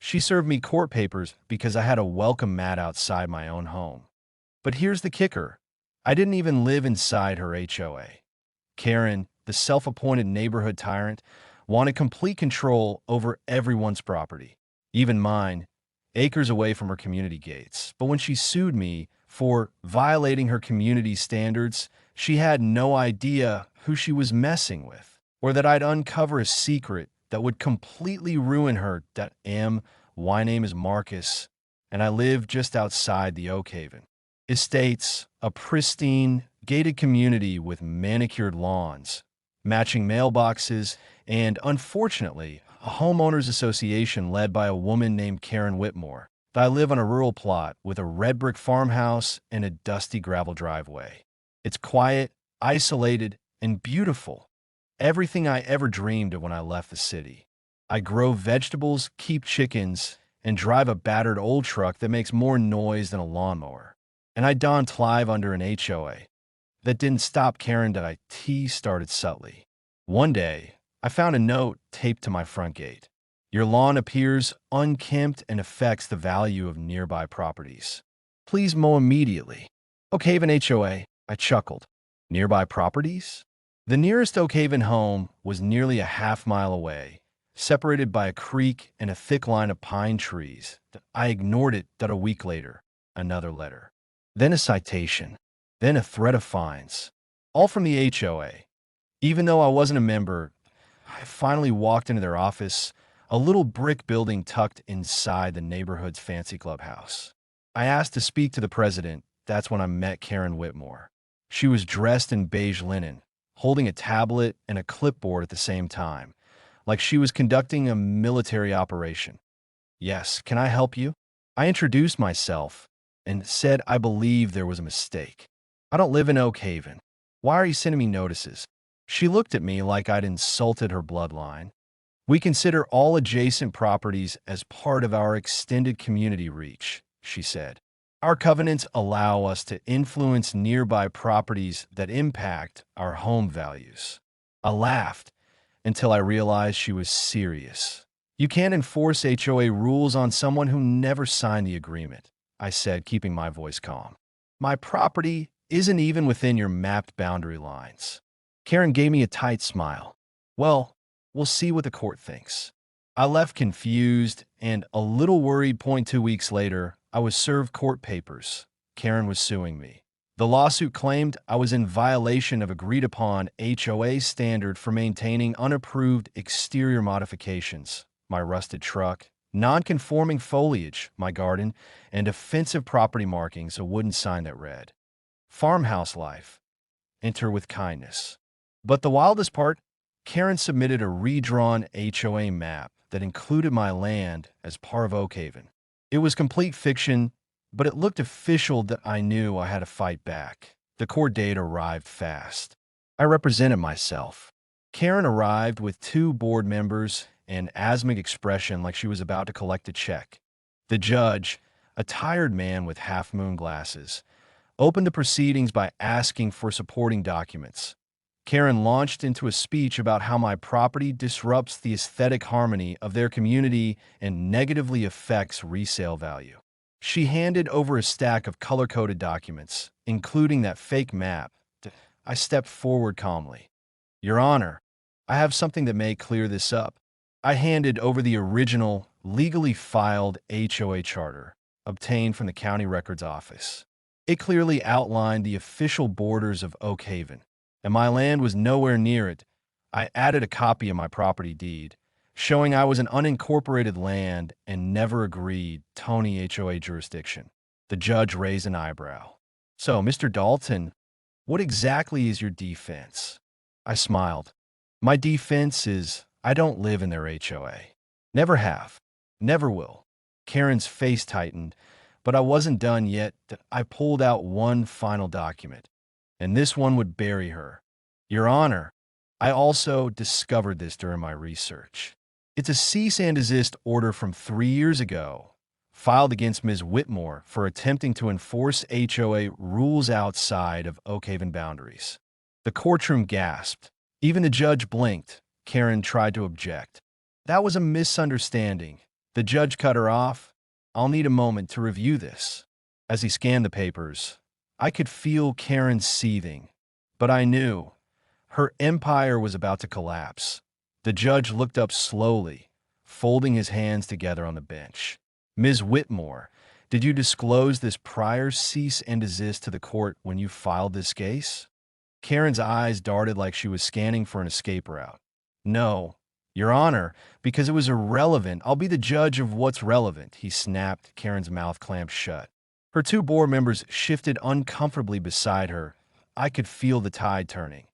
She served me court papers because I had a welcome mat outside my own home. But here's the kicker. I didn't even live inside her HOA. Karen, the self-appointed neighborhood tyrant, wanted complete control over everyone's property, even mine, acres away from her community gates. But when she sued me for violating her community standards, she had no idea who she was messing with, or that I'd uncover a secret that would completely ruin her. My name is Marcus, and I live just outside the Oak Haven Estates, a pristine, gated community with manicured lawns, matching mailboxes, and, unfortunately, a homeowners association led by a woman named Karen Whitmore. I live on a rural plot with a red brick farmhouse and a dusty gravel driveway. It's quiet, isolated, and beautiful. Everything I ever dreamed of when I left the city. I grow vegetables, keep chickens, and drive a battered old truck that makes more noise than a lawnmower. And I donned Clive under an HOA. That didn't stop Karen that I started subtly. One day, I found a note taped to my front gate. Your lawn appears unkempt and affects the value of nearby properties. Please mow immediately. Oak Haven HOA, I chuckled. Nearby properties? The nearest Oak Haven home was nearly a half-mile away, separated by a creek and a thick line of pine trees. I ignored it. A week later, another letter. Then a citation. Then a threat of fines. All from the HOA. Even though I wasn't a member, I finally walked into their office, a little brick building tucked inside the neighborhood's fancy clubhouse. I asked to speak to the president. That's when I met Karen Whitmore. She was dressed in beige linen, holding a tablet and a clipboard at the same time, like she was conducting a military operation. Yes, can I help you? I introduced myself and said I believe there was a mistake. I don't live in Oak Haven. Why are you sending me notices? She looked at me like I'd insulted her bloodline. We consider all adjacent properties as part of our extended community reach, she said. Our covenants allow us to influence nearby properties that impact our home values. I laughed until I realized she was serious. You can't enforce HOA rules on someone who never signed the agreement, I said, keeping my voice calm. My property isn't even within your mapped boundary lines. Karen gave me a tight smile. Well, we'll see what the court thinks. I left confused and a little worried. 2 weeks later, I was served court papers. Karen was suing me. The lawsuit claimed I was in violation of agreed-upon HOA standard for maintaining unapproved exterior modifications, my rusted truck, non-conforming foliage, my garden, and offensive property markings, a wooden sign that read, "Farmhouse life. Enter with kindness." But the wildest part, Karen submitted a redrawn HOA map that included my land as part of Oak Haven. It was complete fiction, but it looked official. That I knew I had to fight back. The court date arrived fast. I represented myself. Karen arrived with 2 board members and asthmatic expression like she was about to collect a check. The judge, a tired man with half-moon glasses, opened the proceedings by asking for supporting documents. Karen launched into a speech about how my property disrupts the aesthetic harmony of their community and negatively affects resale value. She handed over a stack of color-coded documents, including that fake map. I stepped forward calmly. Your Honor, I have something that may clear this up. I handed over the original, legally filed HOA charter, obtained from the county records office. It clearly outlined the official borders of Oak Haven, and my land was nowhere near it. I added a copy of my property deed, showing I was an unincorporated land and never agreed Tony HOA jurisdiction. The judge raised an eyebrow. So, Mr. Dalton, what exactly is your defense? I smiled. My defense is I don't live in their HOA. Never have. Never will. Karen's face tightened, but I wasn't done yet. I pulled out one final document, and this one would bury her. Your Honor, I also discovered this during my research. It's a cease and desist order from 3 years ago, filed against Ms. Whitmore for attempting to enforce HOA rules outside of Oak Haven boundaries. The courtroom gasped. Even the judge blinked. Karen tried to object. That was a misunderstanding. The judge cut her off. I'll need a moment to review this. As he scanned the papers, I could feel Karen seething, but I knew her empire was about to collapse. The judge looked up slowly, folding his hands together on the bench. Ms. Whitmore, did you disclose this prior cease and desist to the court when you filed this case? Karen's eyes darted like she was scanning for an escape route. No, Your Honor, because it was irrelevant. I'll be the judge of what's relevant, he snapped, Karen's mouth clamped shut. Her two board members shifted uncomfortably beside her. I could feel the tide turning.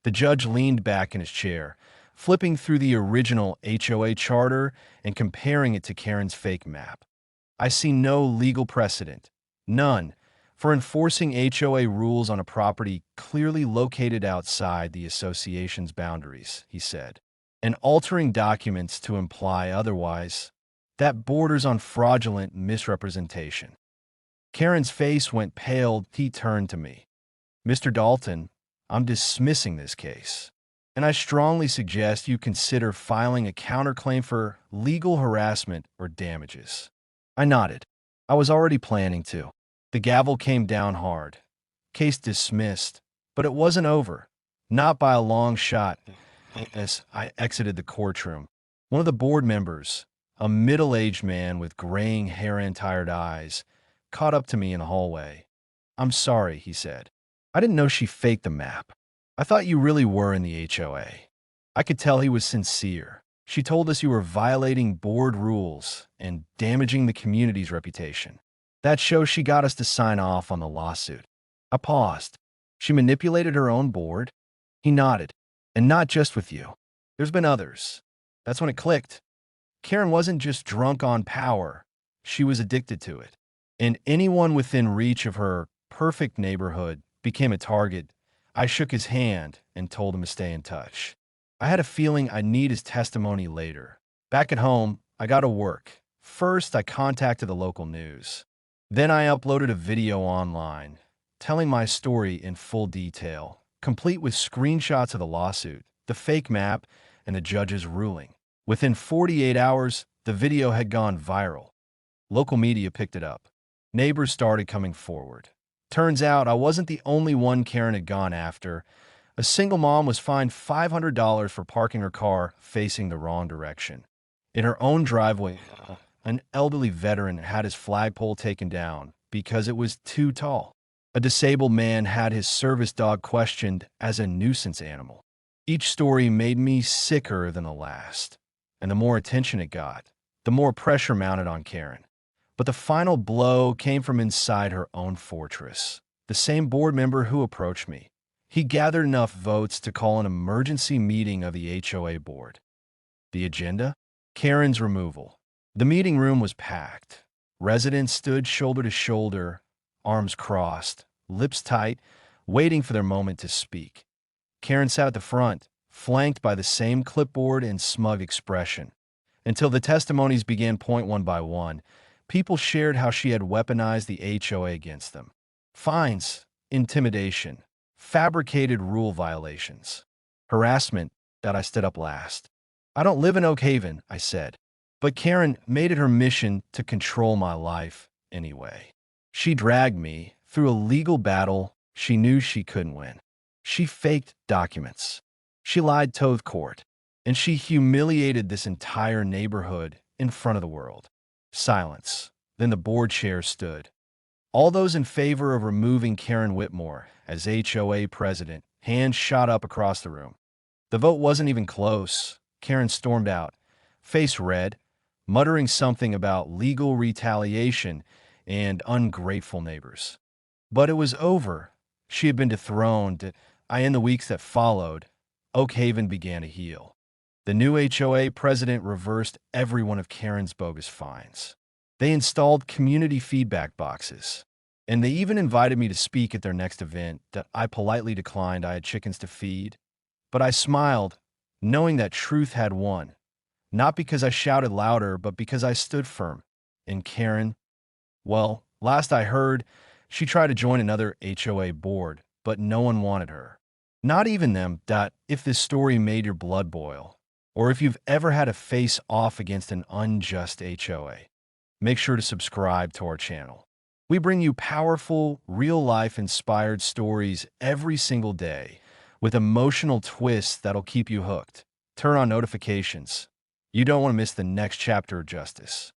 The judge leaned back in his chair, flipping through the original HOA charter and comparing it to Karen's fake map. I see no legal precedent, none, for enforcing HOA rules on a property clearly located outside the association's boundaries, he said, and altering documents to imply otherwise. That borders on fraudulent misrepresentation. Karen's face went pale. He turned to me. Mr. Dalton, I'm dismissing this case, and I strongly suggest you consider filing a counterclaim for legal harassment or damages. I nodded. I was already planning to. The gavel came down hard. Case dismissed, but it wasn't over. Not by a long shot. As I exited the courtroom, one of the board members, a middle-aged man with graying hair and tired eyes, caught up to me in the hallway. I'm sorry, he said. I didn't know she faked the map. I thought you really were in the HOA. I could tell he was sincere. She told us you were violating board rules and damaging the community's reputation. That shows she got us to sign off on the lawsuit. I paused. She manipulated her own board? He nodded. And not just with you. There's been others. That's when it clicked. Karen wasn't just drunk on power. She was addicted to it. And anyone within reach of her perfect neighborhood became a target. I shook his hand and told him to stay in touch. I had a feeling I'd need his testimony later. Back at home, I got to work. First, I contacted the local news. Then I uploaded a video online, telling my story in full detail, complete with screenshots of the lawsuit, the fake map, and the judge's ruling. Within 48 hours, the video had gone viral. Local media picked it up. Neighbors started coming forward. Turns out I wasn't the only one Karen had gone after. A single mom was fined $500 for parking her car facing the wrong direction. In her own driveway, an elderly veteran had his flagpole taken down because it was too tall. A disabled man had his service dog questioned as a nuisance animal. Each story made me sicker than the last, and the more attention it got, the more pressure mounted on Karen. But the final blow came from inside her own fortress. The same board member who approached me. He gathered enough votes to call an emergency meeting of the HOA board. The agenda? Karen's removal. The meeting room was packed. Residents stood shoulder to shoulder, arms crossed, lips tight, waiting for their moment to speak. Karen sat at the front, flanked by the same clipboard and smug expression. Until the testimonies began one by one, people shared how she had weaponized the HOA against them. Fines, intimidation, fabricated rule violations, harassment. That I stood up last. I don't live in Oak Haven, I said. But Karen made it her mission to control my life anyway. She dragged me through a legal battle she knew she couldn't win. She faked documents. She lied to the court. And she humiliated this entire neighborhood in front of the world. Silence. Then the board chair stood. All those in favor of removing Karen Whitmore as HOA president, hands shot up across the room. The vote wasn't even close. Karen stormed out, face red, muttering something about legal retaliation and ungrateful neighbors. But it was over. She had been dethroned. In the weeks that followed, Oak Haven began to heal. The new HOA president reversed every one of Karen's bogus fines. They installed community feedback boxes. And they even invited me to speak at their next event that I politely declined. I had chickens to feed. But I smiled, knowing that truth had won. Not because I shouted louder, but because I stood firm. And Karen, well, last I heard, she tried to join another HOA board, but no one wanted her. Not even them. If this story made your blood boil, or if you've ever had to face off against an unjust HOA. Make sure to subscribe to our channel. We bring you powerful, real-life inspired stories every single day with emotional twists that'll keep you hooked. Turn on notifications. You don't want to miss the next chapter of justice.